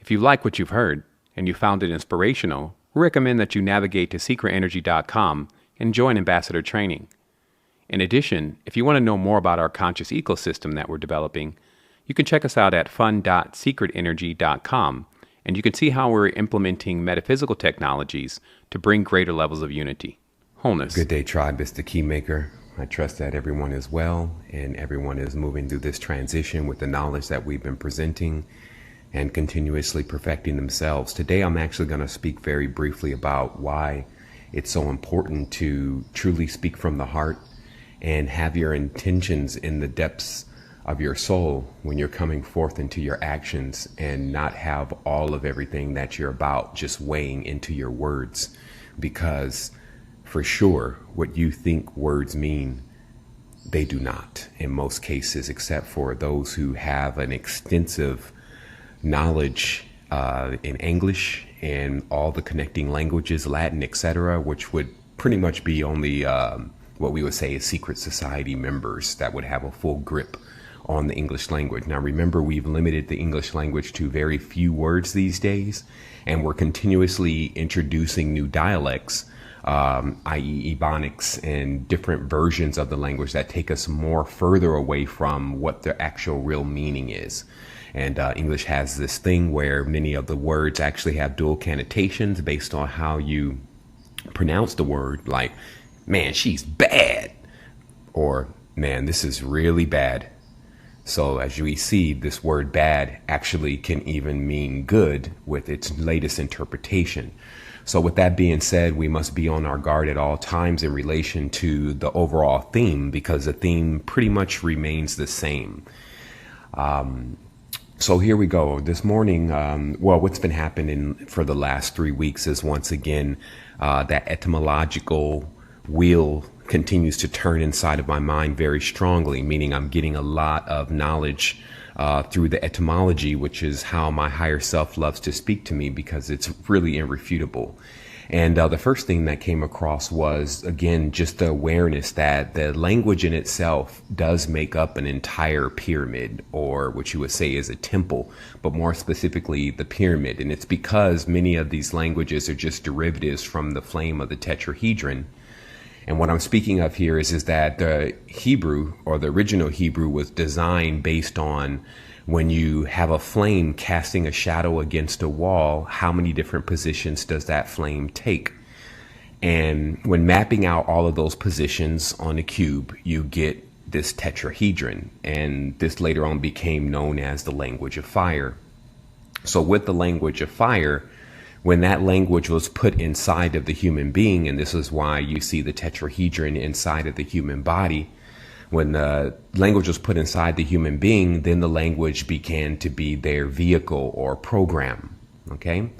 If you like what you've heard and you found it inspirational, we recommend that you navigate to secretenergy.com and join Ambassador Training. In addition, if you want to know more about our conscious ecosystem that we're developing, you can check us out at fun.secretenergy.com, and you can see how we're implementing metaphysical technologies to bring greater levels of unity, wholeness. Good day, tribe. It's the Keymaker. I trust that everyone is well and everyone is moving through this transition with the knowledge that we've been presenting and continuously perfecting themselves. Today, I'm actually going to speak very briefly about why it's so important to truly speak from the heart and have your intentions in the depths of your soul when you're coming forth into your actions, and not have all of everything that you're about just weighing into your words. Because for sure, what you think words mean, they do not in most cases, except for those who have an extensive knowledge in English and all the connecting languages, Latin, etc., which would pretty much be only what we would say is secret society members that would have a full grip on the English language. Now, remember, we've limited the English language to very few words these days, and we're continuously introducing new dialects, i.e. Ebonics, and different versions of the language that take us more further away from what the actual real meaning is. And English has this thing where many of the words actually have dual connotations based on how you pronounce the word, like, man, she's bad, or man, this is really bad. So as we see, this word bad actually can even mean good with its latest interpretation. So with that being said, we must be on our guard at all times in relation to the overall theme, because the theme pretty much remains the same. So here we go. This morning, well, what's been happening for the last 3 weeks is once again that etymological wheel continues to turn inside of my mind very strongly, meaning I'm getting a lot of knowledge through the etymology, which is how my higher self loves to speak to me, because it's really irrefutable. And the first thing that came across was, again, just the awareness that the language in itself does make up an entire pyramid, or what you would say is a temple, but more specifically the pyramid. And it's because many of these languages are just derivatives from the flame of the tetrahedron. And what I'm speaking of here is that the Hebrew, or the original Hebrew, was designed based on when you have a flame casting a shadow against a wall, how many different positions does that flame take? And when mapping out all of those positions on a cube, you get this tetrahedron. And this later on became known as the language of fire. So with the language of fire, when that language was put inside of the human being, and this is why you see the tetrahedron inside of the human body, when the language was put inside the human being, then the language began to be their vehicle or program, okay?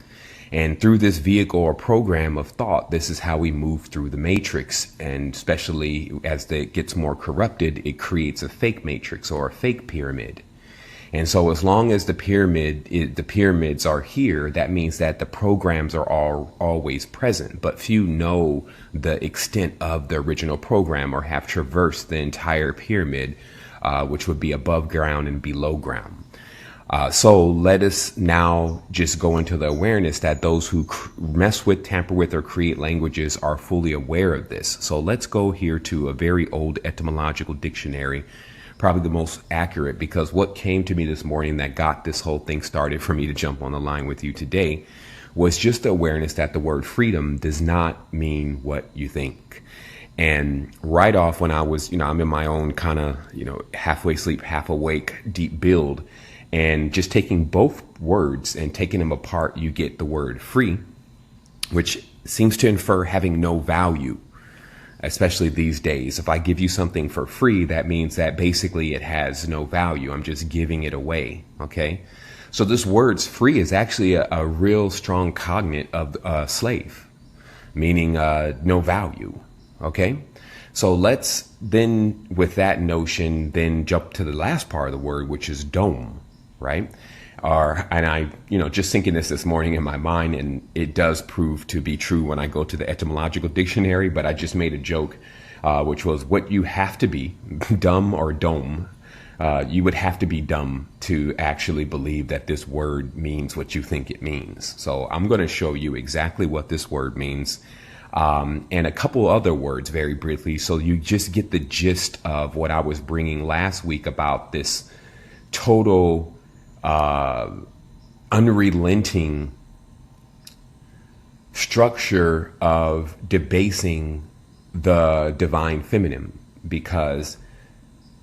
And through this vehicle or program of thought, this is how we move through the matrix. And especially as it gets more corrupted, it creates a fake matrix or a fake pyramid. And so as long as the pyramids are here, that means that the programs are always present, but few know the extent of the original program or have traversed the entire pyramid, which would be above ground and below ground. So let us now just go into the awareness that those who mess with, tamper with, or create languages are fully aware of this. So let's go here to a very old etymological dictionary, probably the most accurate, because what came to me this morning that got this whole thing started for me to jump on the line with you today was just the awareness that the word freedom does not mean what you think. And right off, when I was, I'm in my own kind of, halfway sleep, half awake, deep build, and just taking both words and taking them apart, you get the word free, which seems to infer having no value. Especially these days, if I give you something for free, that means that basically it has no value. I'm just giving it away. Okay. So this word's free is actually a real strong cognate of slave, meaning no value. Okay. So let's then, with that notion, then jump to the last part of the word, which is dome, right? And I, just thinking this morning in my mind, and it does prove to be true when I go to the etymological dictionary, but I just made a joke, which was what you have to be, dumb or dome, You would have to be dumb to actually believe that this word means what you think it means. So I'm going to show you exactly what this word means, and a couple other words very briefly, so you just get the gist of what I was bringing last week about this total unrelenting structure of debasing the divine feminine. Because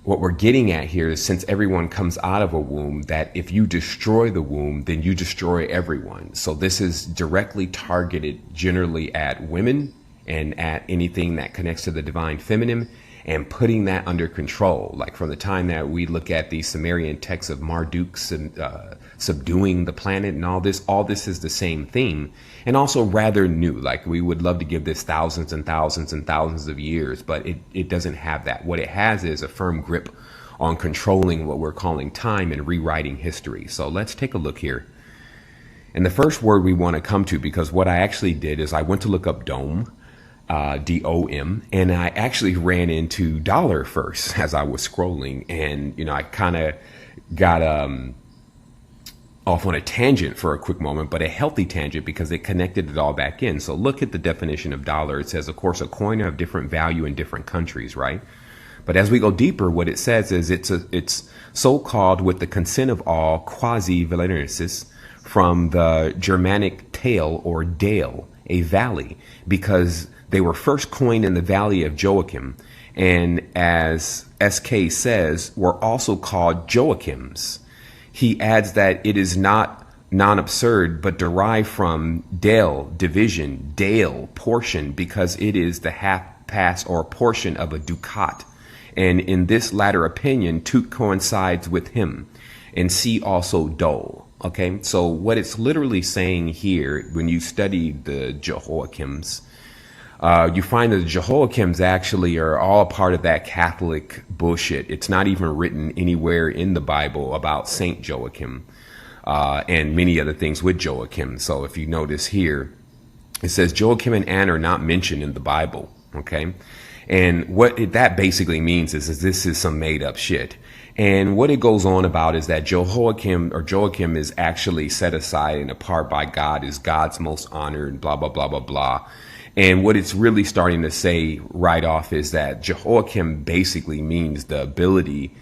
what we're getting at here is, since everyone comes out of a womb, that if you destroy the womb, then you destroy everyone. So this is directly targeted generally at women and at anything that connects to the divine feminine, and putting that under control. Like from the time that we look at the Sumerian texts of Marduk subduing the planet and all this is the same theme, and also rather new. Like we would love to give this thousands and thousands and thousands of years, but it doesn't have that. What it has is a firm grip on controlling what we're calling time and rewriting history. So let's take a look here. And the first word we want to come to, because what I actually did is I went to look up dome, DOM, and I actually ran into dollar first as I was scrolling, and I kind of got off on a tangent for a quick moment, but a healthy tangent, because it connected it all back in. So look at the definition of dollar. It says, of course, a coin of different value in different countries, right? But as we go deeper, what it says is it's so called with the consent of all, quasi valerensis, from the Germanic tale or dale, a valley, because they were first coined in the valley of Joachim, and as SK says, were also called Joachims. He adds that it is not non-absurd, but derived from dale, division, dale, portion, because it is the half-pass or portion of a ducat. And in this latter opinion, Tut coincides with him. And see also dole. Okay, so what it's literally saying here, when you study the Jehoiakims, you find that the Jehoiakims actually are all part of that Catholic bullshit. It's not even written anywhere in the Bible about Saint Joachim and many other things with Joachim. So if you notice here, it says Joachim and Anne are not mentioned in the Bible. Okay, and what that basically means is this is some made up shit. And what it goes on about is that Joachim is actually set aside and apart by God, is God's most honored, blah, blah, blah, blah, blah. And what it's really starting to say right off is that Jehoiakim basically means the ability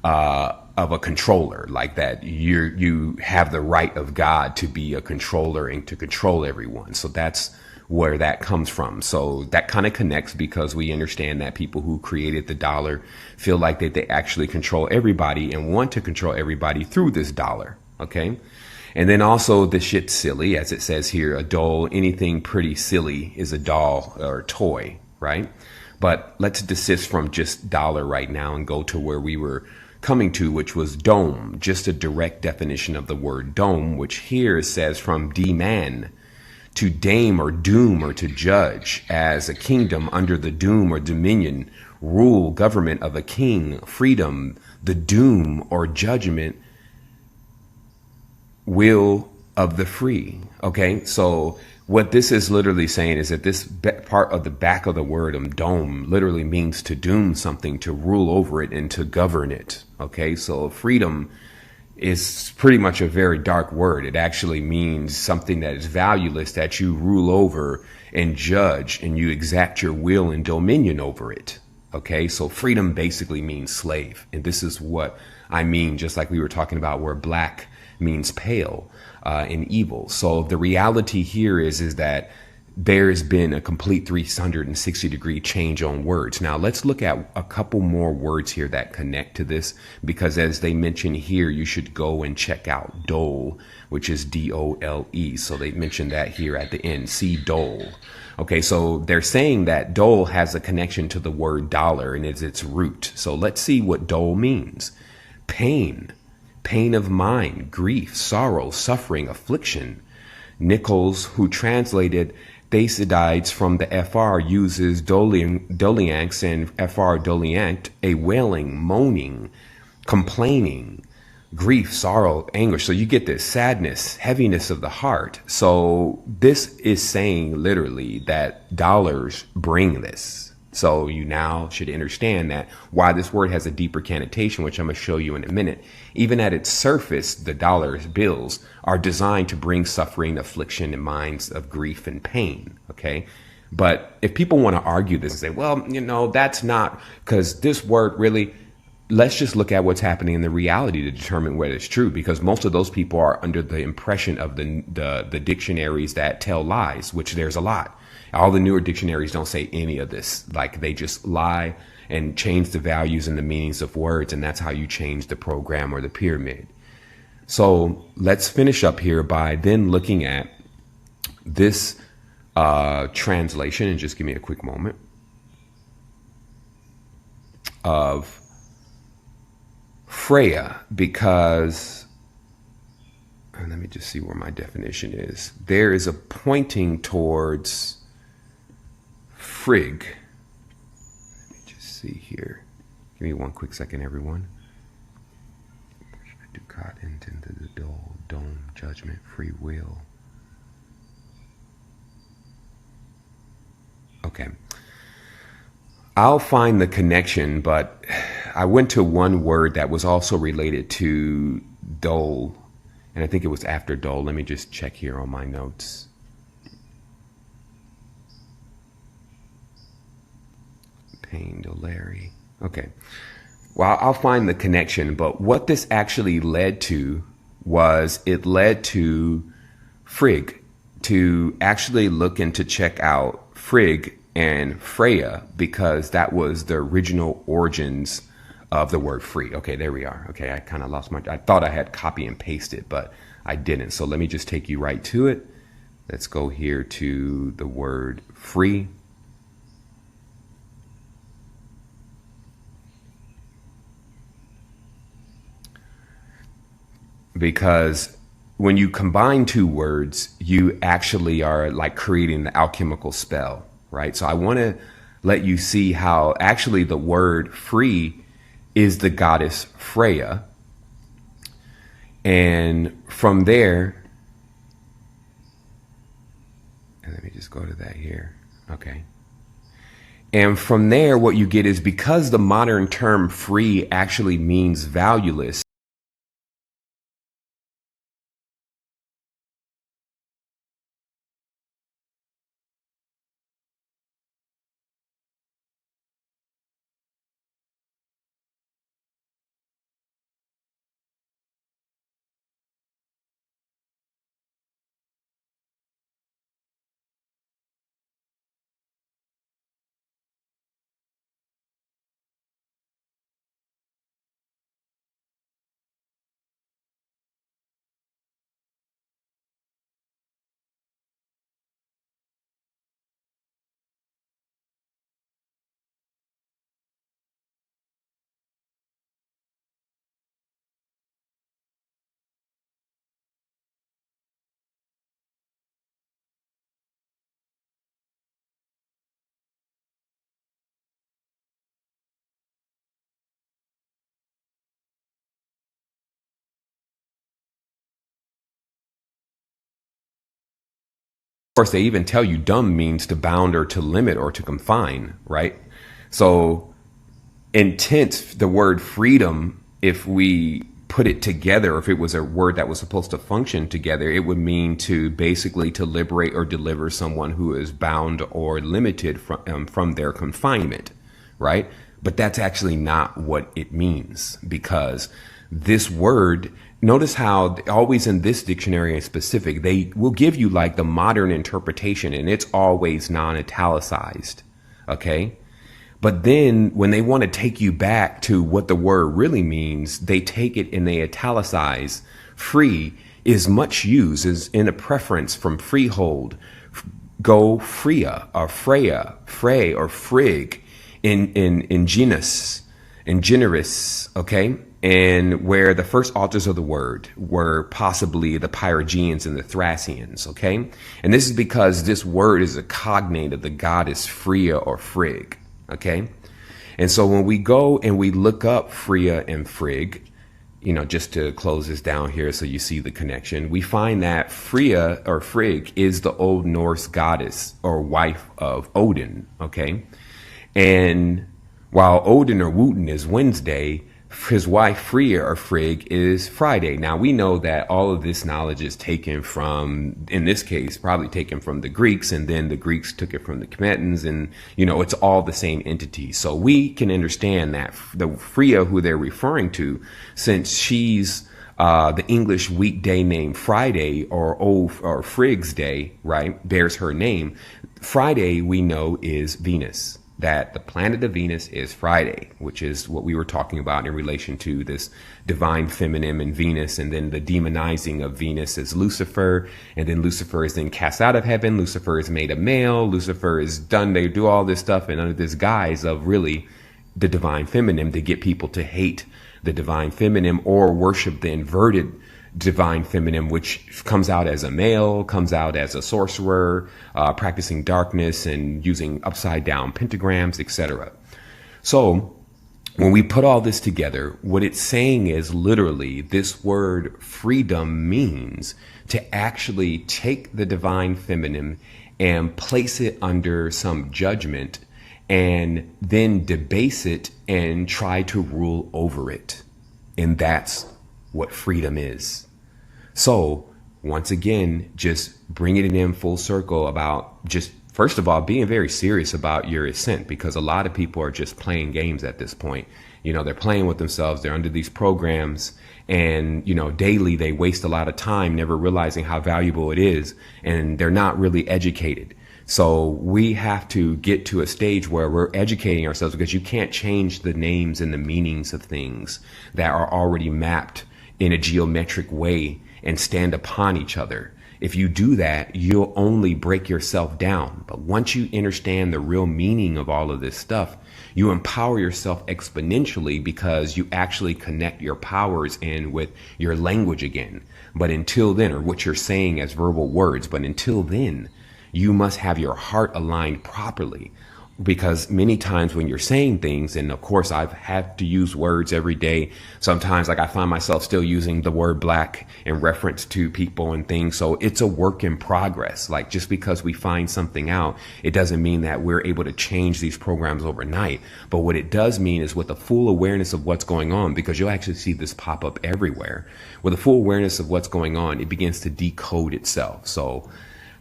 of a controller, like that you have the right of God to be a controller and to control everyone. So that's where that comes from. So that kind of connects, because we understand that people who created the dollar feel like that they actually control everybody and want to control everybody through this dollar. Okay. And then also the shit silly, as it says here, a doll, anything pretty silly is a doll or toy, right? But let's desist from just dollar right now and go to where we were coming to, which was dome, just a direct definition of the word dome, which here says from D-man, to dame or doom or to judge, as a kingdom under the doom or dominion, rule, government of a king, freedom, the doom or judgment, will of the free. Okay, so what this is literally saying is that this part of the back of the word dome literally means to doom something, to rule over it and to govern it. Okay, so freedom is pretty much a very dark word. It actually means something that is valueless, that you rule over and judge, and you exact your will and dominion over it. Okay, so freedom basically means slave. And this is what I mean, just like we were talking about where black means pale and evil. So the reality here is that there's been a complete 360-degree change on words. Now let's look at a couple more words here that connect to this, because as they mention here, you should go and check out dole, which is D-O-L-E. So they mentioned that here at the end, see dole. Okay, so they're saying that dole has a connection to the word dollar and is its root. So let's see what dole means. Pain, pain of mind, grief, sorrow, suffering, affliction. Nichols, who translated Thucydides from the FR, uses dolianx and FR doliant, a wailing, moaning, complaining, grief, sorrow, anguish. So you get this sadness, heaviness of the heart. So this is saying literally that dollars bring this. So you now should understand that why this word has a deeper connotation, which I'm going to show you in a minute. Even at its surface, the dollars, bills, are designed to bring suffering, affliction, and minds of grief and pain. Okay. But if people want to argue this and say, well, that's not, because this word really, let's just look at what's happening in the reality to determine whether it's true, because most of those people are under the impression of the dictionaries that tell lies, which there's a lot. All the newer dictionaries don't say any of this. Like, they just lie and change the values and the meanings of words, and that's how you change the program or the pyramid. So let's finish up here by then looking at this translation, and just give me a quick moment, of Freya, because let me just see where my definition is. There is a pointing towards Frigg. Let me just see here. Give me one quick second, everyone. Ducat into the dome, judgment, free will. Okay. I'll find the connection, but I went to one word that was also related to dole, and I think it was after dole. Let me just check here on my notes. Pain, dolary. Okay. Well, I'll find the connection, but what this actually led to was it led to Frigg to actually look and to check out Frigg and Freya, because that was the original origins of the word free. Okay, there we are. Okay, I kind of lost I thought I had copy and pasted, but I didn't. So let me just take you right to it. Let's go here to the word free. Because when you combine two words, you actually are like creating the alchemical spell, right? So I want to let you see how actually the word free is the goddess Freya. And from there, and let me just go to that here. Okay. And from there, what you get is, because the modern term free actually means valueless, of course, they even tell you dumb means to bound or to limit or to confine, right? So intent, the word freedom, if we put it together, if it was a word that was supposed to function together, it would mean to basically to liberate or deliver someone who is bound or limited from their confinement, right? But that's actually not what it means, because this word, notice how always in this dictionary in specific, they will give you like the modern interpretation, and it's always non-italicized, okay? But then when they want to take you back to what the word really means, they take it and they italicize. Free is much used as in a preference from freehold, go Freya or Freya, Frey or Frigg, in genus, in generis, okay? And where the first authors of the word were possibly the Pyrogeans and the Thracians, okay? And this is because this word is a cognate of the goddess Freya or Frigg, okay? And so when we go and we look up Freya and Frigg, you know, just to close this down here so you see the connection, we find that Freya or Frigg is the Old Norse goddess or wife of Odin, okay? And while Odin or Wooten is Wednesday, his wife Freya or Frigg is Friday. Now we know that all of this knowledge is taken from, in this case, probably taken from the Greeks, and then the Greeks took it from the Commetans, and it's all the same entity. So we can understand that the Freya who they're referring to, since she's the English weekday name Friday, or Frigg's Day, right, bears her name. Friday we know is Venus. That the planet of Venus is Friday, which is what we were talking about in relation to this divine feminine and Venus, and then the demonizing of Venus as Lucifer, and then Lucifer is then cast out of heaven. Lucifer is made a male. Lucifer is done. They do all this stuff, and under this guise of really the divine feminine, to get people to hate the divine feminine or worship the inverted divine feminine, which comes out as a male, comes out as a sorcerer, practicing darkness and using upside down pentagrams, etc. So when we put all this together, what it's saying is literally this word freedom means to actually take the divine feminine and place it under some judgment and then debase it and try to rule over it. And that's what freedom is. So once again, just bringing it in full circle about just, first of all, being very serious about your ascent, because a lot of people are just playing games at this point. They're playing with themselves. They're under these programs, and, daily they waste a lot of time never realizing how valuable it is, and they're not really educated. So we have to get to a stage where we're educating ourselves, because you can't change the names and the meanings of things that are already mapped in a geometric way and stand upon each other. If you do that, you'll only break yourself down. But once you understand the real meaning of all of this stuff, you empower yourself exponentially, because you actually connect your powers in with your language again. But until then, or what you're saying as verbal words, but until then, you must have your heart aligned properly. Because many times when you're saying things, and of course I've had to use words every day. Sometimes, like, I find myself still using the word black in reference to people and things. So it's a work in progress. Like, just because we find something out, it doesn't mean that we're able to change these programs overnight. But what it does mean is, with the full awareness of what's going on, because you'll actually see this pop up everywhere, with the full awareness of what's going on, it begins to decode itself. So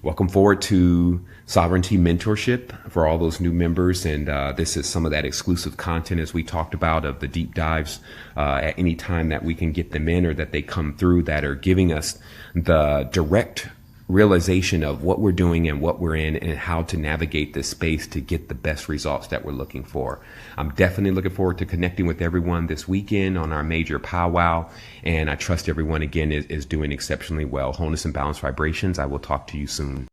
welcome forward to Sovereignty Mentorship for all those new members. And this is some of that exclusive content, as we talked about, of the deep dives at any time that we can get them in, or that they come through, that are giving us the direct realization of what we're doing and what we're in, and how to navigate this space to get the best results that we're looking for. I'm definitely looking forward to connecting with everyone this weekend on our major powwow. And I trust everyone, again, is doing exceptionally well. Wholeness and Balanced Vibrations. I will talk to you soon.